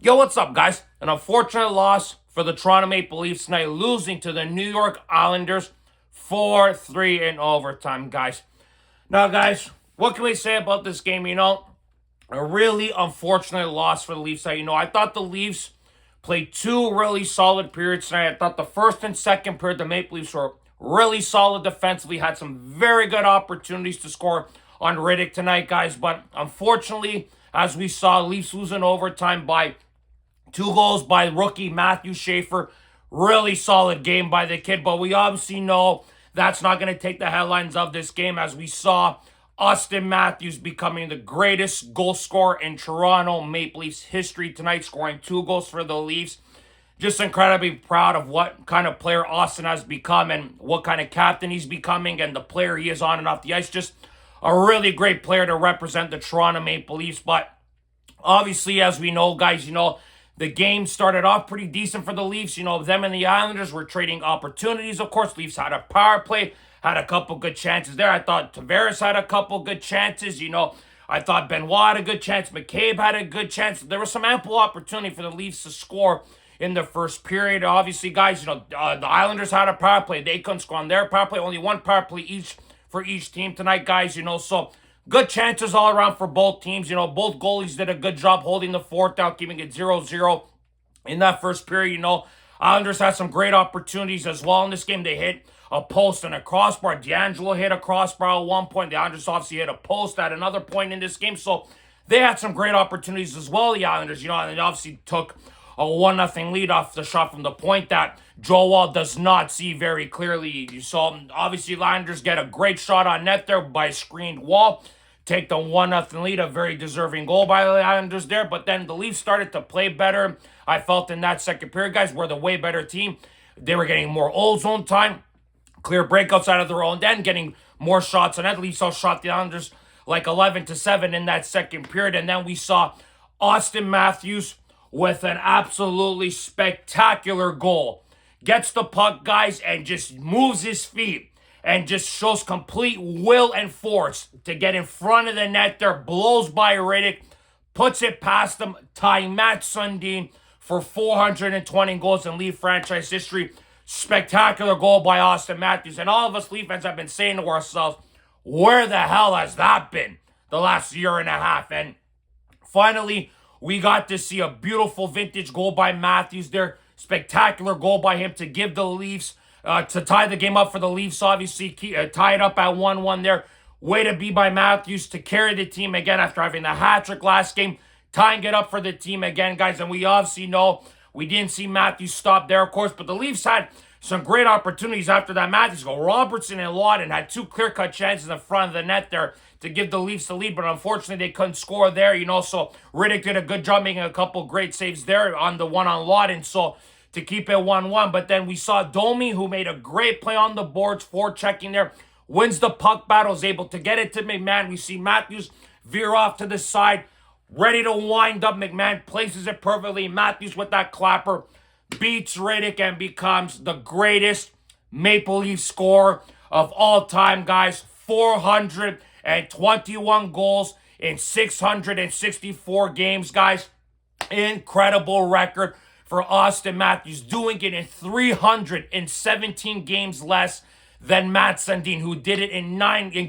Yo, what's up, guys? An unfortunate loss for the Toronto Maple Leafs tonight, losing to the New York Islanders 4-3 in overtime, guys. Now, guys, what can we say about this game? A really unfortunate loss for the Leafs. I thought the Leafs played two really solid periods tonight. I thought the first and second period, the Maple Leafs were really solid defensively, had some very good opportunities to score on Riddick tonight, guys. But unfortunately, as we saw, Leafs losing overtime by 2 goals by rookie Matthew Schaefer. Really solid game by the kid, but we obviously know that's not going to take the headlines of this game, as we saw Austin Matthews becoming the greatest goal scorer in Toronto Maple Leafs history tonight, scoring 2 goals for the Leafs. Just incredibly proud of what kind of player Austin has become and what kind of captain he's becoming and the player he is on and off the ice. Just a really great player to represent the Toronto Maple Leafs. But obviously, as we know, guys, the game started off pretty decent for the Leafs. Them and the Islanders were trading opportunities. Of course, Leafs had a power play, had a couple good chances there. I thought Tavares had a couple good chances. I thought Benoit had a good chance. McCabe had a good chance. There was some ample opportunity for the Leafs to score in the first period. Obviously, guys, the Islanders had a power play. They couldn't score on their power play. Only one power play each for each team tonight, guys. So good chances all around for both teams. Both goalies did a good job holding the fort down, keeping it 0-0 in that first period. Islanders had some great opportunities as well in this game. They hit a post and a crossbar. D'Angelo hit a crossbar at one point. The Islanders obviously hit a post at another point in this game. So they had some great opportunities as well, the Islanders. And they obviously took a 1-0 lead off the shot from the point that Joel does not see very clearly. So obviously, the Islanders get a great shot on net there by a screened wall. Take the 1-0 lead, a very deserving goal by the Islanders there. But then the Leafs started to play better. I felt in that second period, guys, were the way better team. They were getting more old zone time, clear breakouts out of their own end, getting more shots on net. Leafs shot the Islanders like 11-7 in that second period. And then we saw Austin Matthews with an absolutely spectacular goal. Gets the puck, guys, and just moves his feet and just shows complete will and force to get in front of the net there, blows by Riddick, puts it past him, tying Matt Sundin for 420 goals in Leaf franchise history. Spectacular goal by Austin Matthews. And all of us Leaf fans have been saying to ourselves, where the hell has that been the last year and a half? And finally, we got to see a beautiful vintage goal by Matthews there. Spectacular goal by him to give the Leafs, to tie the game up for the Leafs, obviously, tie it up at 1-1 there. Way to be by Matthews to carry the team again after having the hat-trick last game, tying it up for the team again, guys. And we obviously know we didn't see Matthews stop there, of course, but the Leafs had some great opportunities after that Matthews goal. Robertson and Lawton had two clear-cut chances in front of the net there to give the Leafs the lead, but unfortunately they couldn't score there, so Riddick did a good job making a couple great saves there on the one on Lawton, so to keep it 1-1. But then we saw Domi, who made a great play on the boards, forechecking there, wins the puck battle, is able to get it to McMahon. We see Matthews veer off to the side, ready to wind up. McMahon places it perfectly. Matthews with that clapper beats Riddick and becomes the greatest Maple Leaf scorer of all time, guys. 421 goals in 664 games, guys. Incredible record for Austin Matthews, doing it in 317 games less than Matt Sundin, who did it in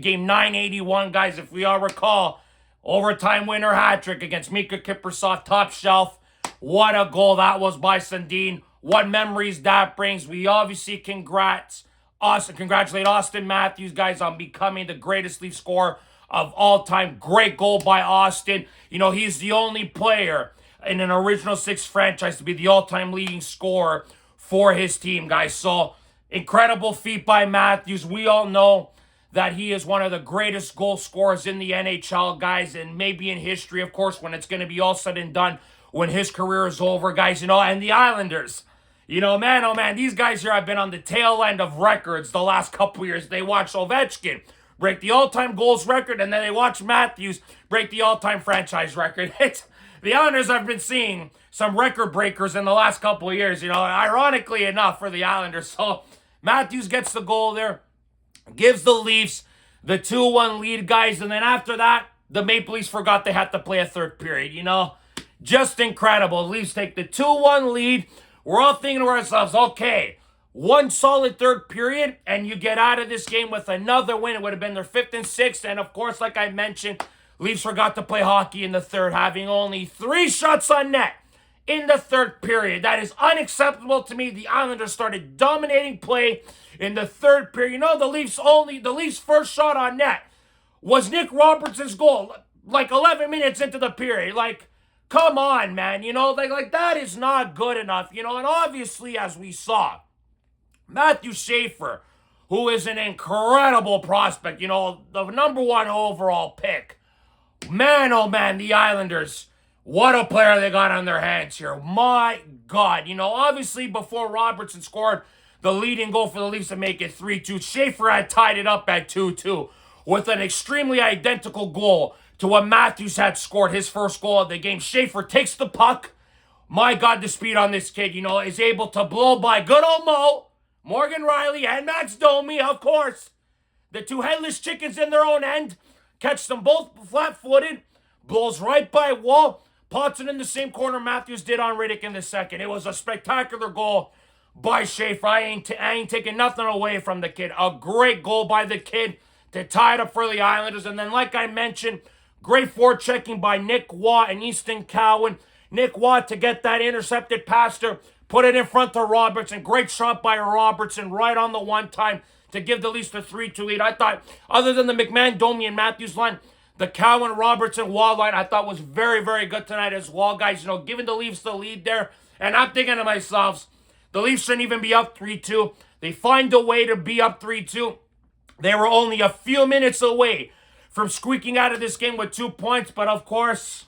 game 981, guys. If we all recall, overtime winner hat trick against Mika Kiprusoff, top shelf. What a goal that was by Sundin. What memories that brings. We obviously congratulate Austin Matthews, guys, on becoming the greatest Leaf scorer of all time. Great goal by Austin. He's the only player in an original six franchise to be the all-time leading scorer for his team, guys. So, incredible feat by Matthews. We all know that he is one of the greatest goal scorers in the NHL, guys, and maybe in history, of course, when it's going to be all said and done, when his career is over, guys, and the Islanders. Man, oh man, these guys here have been on the tail end of records the last couple years. They watched Ovechkin break the all-time goals record, and then they watched Matthews break the all-time franchise record. The Islanders have been seeing some record breakers in the last couple of years, ironically enough for the Islanders. So Matthews gets the goal there, gives the Leafs the 2-1 lead, guys. And then after that, the Maple Leafs forgot they had to play a third period, Just incredible. The Leafs take the 2-1 lead. We're all thinking to ourselves, okay, one solid third period, and you get out of this game with another win. It would have been their 5th and 6th. And of course, like I mentioned, Leafs forgot to play hockey in the third, having only 3 shots on net in the third period. That is unacceptable to me. The Islanders started dominating play in the third period. You know, the Leafs' first shot on net was Nick Robertson's goal, like 11 minutes into the period. Like, come on, man. You know, like that is not good enough. You know, and obviously, as we saw, Matthew Schaefer, who is an incredible prospect, you know, the number 1 overall pick. Man, oh man, the Islanders, what a player they got on their hands here. My God. You know, obviously, before Robertson scored the leading goal for the Leafs to make it 3-2, Schaefer had tied it up at 2-2 with an extremely identical goal to what Matthews had scored, his first goal of the game. Schaefer takes the puck. My God, the speed on this kid, you know, is able to blow by good old Morgan Riley, and Max Domi, of course. The 2 headless chickens in their own end. Catch them both flat-footed. Blows right by Wall. Pots it in the same corner Matthews did on Riddick in the second. It was a spectacular goal by Schaefer. I ain't taking nothing away from the kid. A great goal by the kid to tie it up for the Islanders. And then, like I mentioned, great forechecking by Nick Watt and Easton Cowan. Nick Watt to get that intercepted pass to put it in front of Robertson. Great shot by Robertson right on the one time to give the Leafs the 3-2 lead. I thought, other than the McMahon, Domi, and Matthews line, the Cowan, Robertson, Wall line, I thought was very, very good tonight as well, guys. You know, giving the Leafs the lead there. And I'm thinking to myself, the Leafs shouldn't even be up 3-2. They find a way to be up 3-2. They were only a few minutes away from squeaking out of this game with 2 points. But, of course,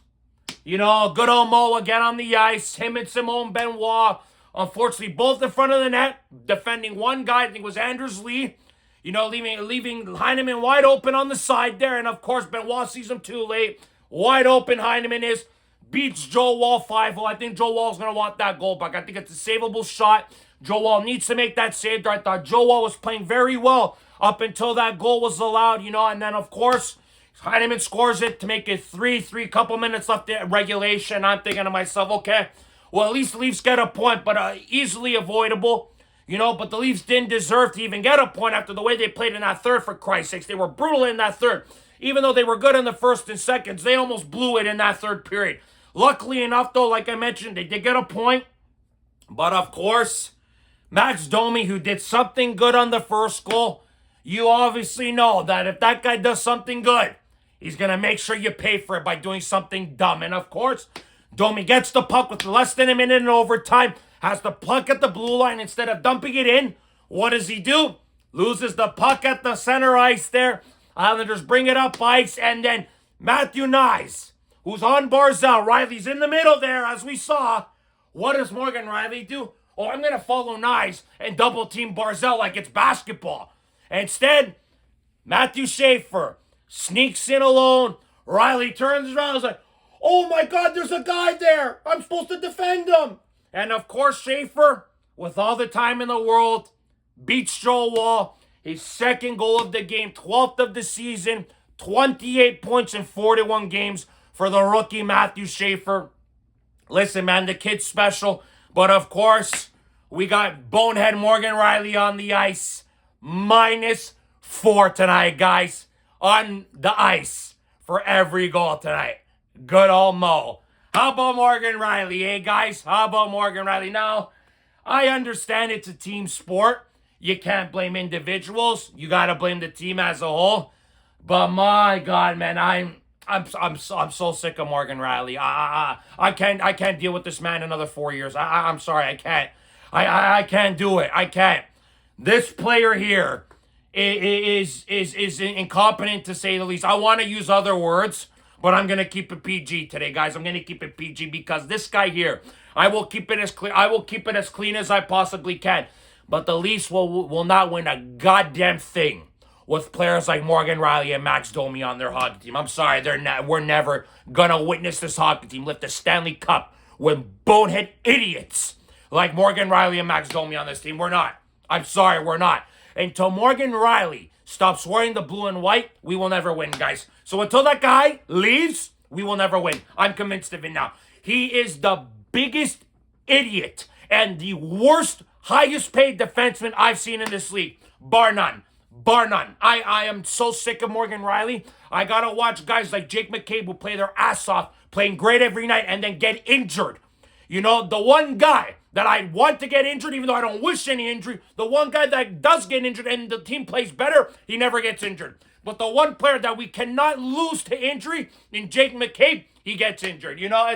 you know, good old Mo again on the ice. Him and Simone Benoit, unfortunately, both in front of the net, defending one guy. I think it was Anders Lee. You know, leaving Heineman wide open on the side there. And, of course, Benoit sees him too late. Wide open Heineman is. Beats Joe Wall 5-0. I think Joe Wall's going to want that goal back. I think it's a savable shot. Joe Wall needs to make that save there. I thought Joe Wall was playing very well up until that goal was allowed, you know. And then, of course, Heineman scores it to make it 3-3. Couple minutes left in regulation. I'm thinking to myself, okay, well, at least the Leafs get a point, but easily avoidable. You know, but the Leafs didn't deserve to even get a point after the way they played in that third, for Christ's sakes. They were brutal in that third. Even though they were good in the first and seconds, they almost blew it in that third period. Luckily enough, though, like I mentioned, they did get a point. But, of course, Max Domi, who did something good on the first goal, you obviously know that if that guy does something good, he's going to make sure you pay for it by doing something dumb. And, of course, Domi gets the puck with less than a minute in overtime, has the puck at the blue line instead of dumping it in. What does he do? Loses the puck at the center ice there. Islanders bring it up ice, and then Matthew Nyes, who's on Barzal. Riley's in the middle there, as we saw. What does Morgan Riley do? Oh, I'm going to follow Nyes and double-team Barzal like it's basketball. Instead, Matthew Schaefer sneaks in alone. Riley turns around and is like, oh my God, there's a guy there. I'm supposed to defend him. And of course, Schaefer, with all the time in the world, beats Joe Wall. His second goal of the game, 12th of the season, 28 points in 41 games for the rookie Matthew Schaefer. Listen, man, the kid's special. But of course, we got bonehead Morgan Riley on the ice. -4 tonight, guys. On the ice for every goal tonight. Good old Mo. How about Morgan Riley, eh, guys? How about Morgan Riley? Now, I understand it's a team sport. You can't blame individuals. You got to blame the team as a whole. But my God, man, I'm so sick of Morgan Riley. I can't deal with this man another 4 years. I'm sorry, I can't. I can't do it. I can't. This player here is incompetent, to say the least. I want to use other words, but I'm going to keep it PG today, guys. I'm going to keep it PG because this guy here, I will keep it as clean as I possibly can. But the Leafs will not win a goddamn thing with players like Morgan Riley and Max Domi on their hockey team. I'm sorry, we're never going to witness this hockey team lift the Stanley Cup with bonehead idiots like Morgan Riley and Max Domi on this team. We're not. I'm sorry, we're not. Until Morgan Riley stops wearing the blue and white, we will never win, guys. So until that guy leaves, we will never win. I'm convinced of it now. He is the biggest idiot and the worst, highest paid defenseman I've seen in this league, bar none. Bar none. I am so sick of Morgan Riley. I gotta watch guys like Jake McCabe who play their ass off, playing great every night, and then get injured. You know, the one guy that I want to get injured, even though I don't wish any injury, the one guy that does get injured and the team plays better, he never gets injured. But the one player that we cannot lose to injury in Jake McCabe, he gets injured. You know,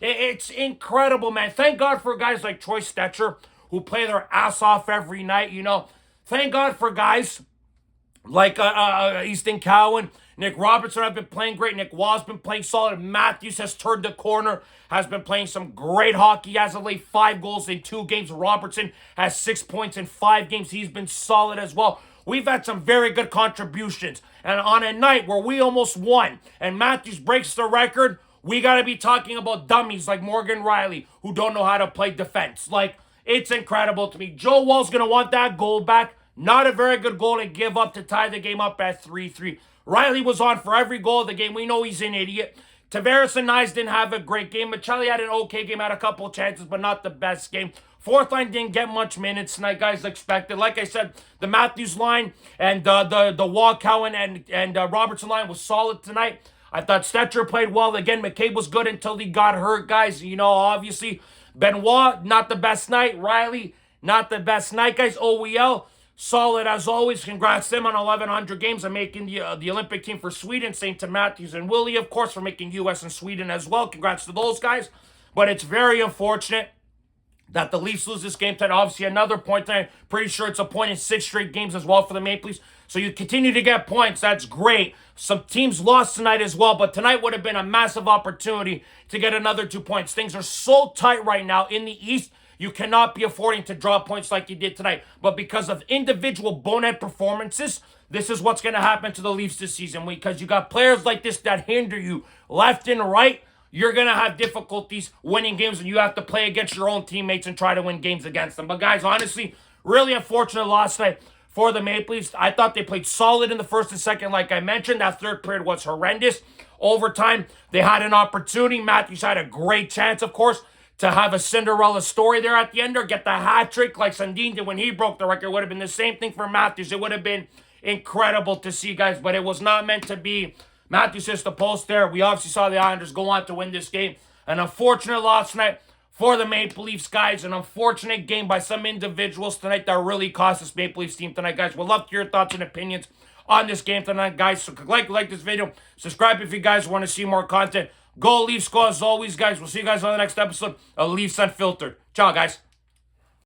it's incredible, man. Thank God for guys like Troy Stetcher who play their ass off every night, you know. Thank God for guys like Easton Cowan, Nick Robertson have been playing great. Nick Waugh's been playing solid. Matthews has turned the corner, has been playing some great hockey. He has laid 5 goals in 2 games. Robertson has 6 points in 5 games. He's been solid as well. We've had some very good contributions. And on a night where we almost won and Matthews breaks the record, we got to be talking about dummies like Morgan Riley who don't know how to play defense. Like, it's incredible to me. Joe Wall's going to want that goal back. Not a very good goal to give up to tie the game up at 3-3. Riley was on for every goal of the game. We know he's an idiot. Tavares and Nyes didn't have a great game. Michelli had an okay game, had a couple of chances, but not the best game. Fourth line didn't get much minutes tonight, guys, expected. Like I said, the Matthews line and the Waugh, Cowan, and Robertson line was solid tonight. I thought Stetcher played well. Again, McCabe was good until he got hurt, guys. You know, obviously, Benoit, not the best night. Riley, not the best night, guys. OEL, solid as always. Congrats to him on 1,100 games and making the Olympic team for Sweden. Same to Matthews and Willie, of course, for making U.S. and Sweden as well. Congrats to those guys. But it's very unfortunate that the Leafs lose this game tonight. Obviously, another point tonight. Pretty sure it's a point in 6 straight games as well for the Maple Leafs. So you continue to get points. That's great. Some teams lost tonight as well, but tonight would have been a massive opportunity to get another 2 points. Things are so tight right now in the East. You cannot be affording to drop points like you did tonight. But because of individual bonehead performances, this is what's going to happen to the Leafs this season. Because you got players like this that hinder you left and right, you're going to have difficulties winning games and you have to play against your own teammates and try to win games against them. But guys, honestly, really unfortunate loss tonight for the Maple Leafs. I thought they played solid in the first and second, like I mentioned. That third period was horrendous. Overtime, they had an opportunity. Matthews had a great chance, of course, to have a Cinderella story there at the end or get the hat trick like Sandin did when he broke the record. It would have been the same thing for Matthews. It would have been incredible to see, guys, but it was not meant to be. Matthews hits the post there. We obviously saw the Islanders go on to win this game. An unfortunate loss tonight for the Maple Leafs, guys. An unfortunate game by some individuals tonight that really cost this Maple Leafs team tonight, guys. We'd love to hear your thoughts and opinions on this game tonight, guys. So like this video. Subscribe if you guys want to see more content. Go Leafs, go as always, guys. We'll see you guys on the next episode of Leafs Unfiltered. Ciao, guys.